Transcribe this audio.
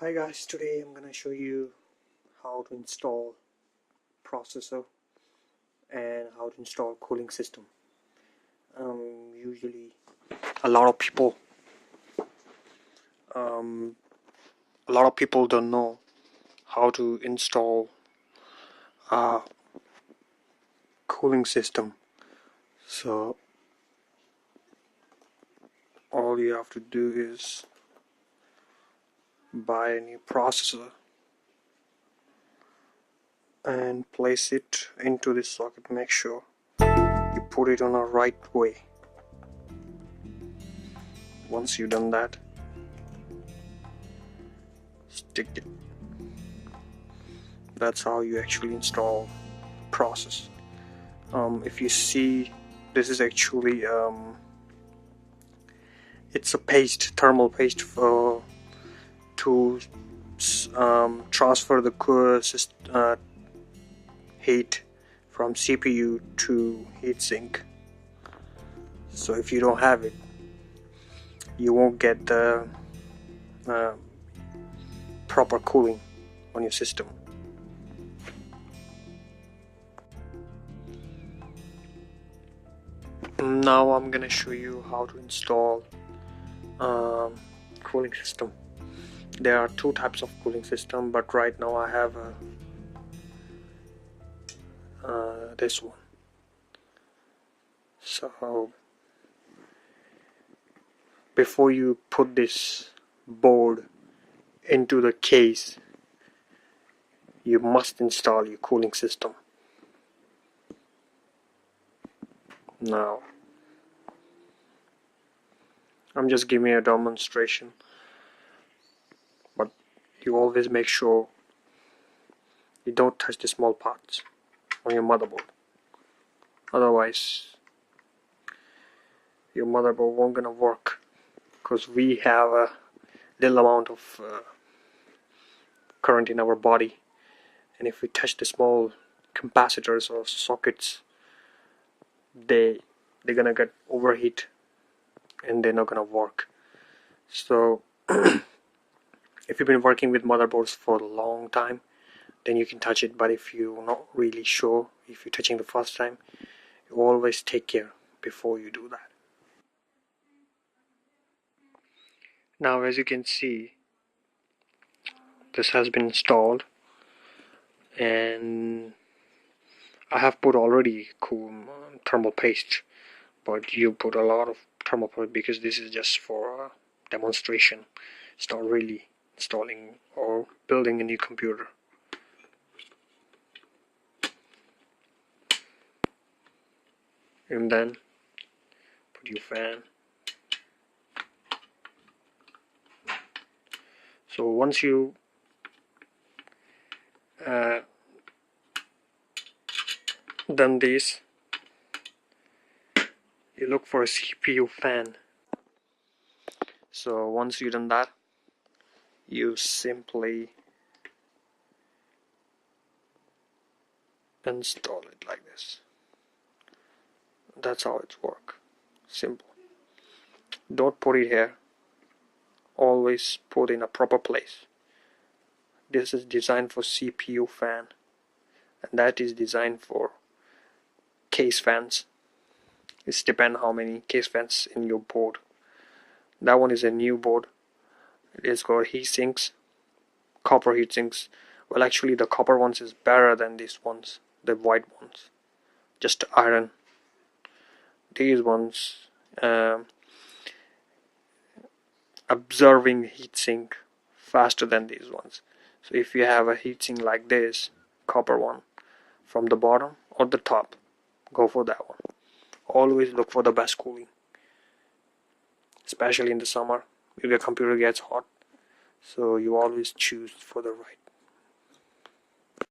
Hi guys, today I'm gonna show you how to install processor and how to install cooling system. Usually a lot of people don't know how to install a cooling system. So all you have to do is buy a new processor and place it into this socket. Make sure you put it on a right way. Once you've done that, stick it. That's how you actually install process. If you see, this is actually it's a paste, thermal paste for to transfer the heat from CPU to heatsink. So if you don't have it, you won't get the proper cooling on your system. Now I'm gonna show you how to install cooling system. There are two types of cooling system, but right now I have this one. So before you put this board into the case, you must install your cooling system. Now I'm just giving a demonstration, but you always make sure you don't touch the small parts on your motherboard, otherwise your motherboard won't gonna work, because we have a little amount of current in our body, and if we touch the small capacitors or sockets, they're gonna get overheat and they're not gonna work. So if you've been working with motherboards for a long time, then you can touch it, but if you're not really sure, if you're touching the first time, you always take care before you do that. Now as you can see, this has been installed, and I have put already cool thermal paste, but you put a lot of thermal paste because this is just for demonstration. It's not really installing or building a new computer. And then put your fan. So once you done this, you look for a CPU fan. So once you've done that, you simply install it like this. That's how it works. Simple. Don't put it here. Always put in a proper place. This is designed for CPU fan, and that is designed for case fans. It depends how many case fans in your board. That one is a new board. It's got heat sinks, copper heat sinks. Well, actually the copper ones is better than these ones, the white ones, just iron. These ones observing heatsink faster than these ones. So if you have a heatsink like this, copper one, from the bottom or the top, go for that one. Always look for the best cooling, especially in the summer if your computer gets hot. So you always choose for the right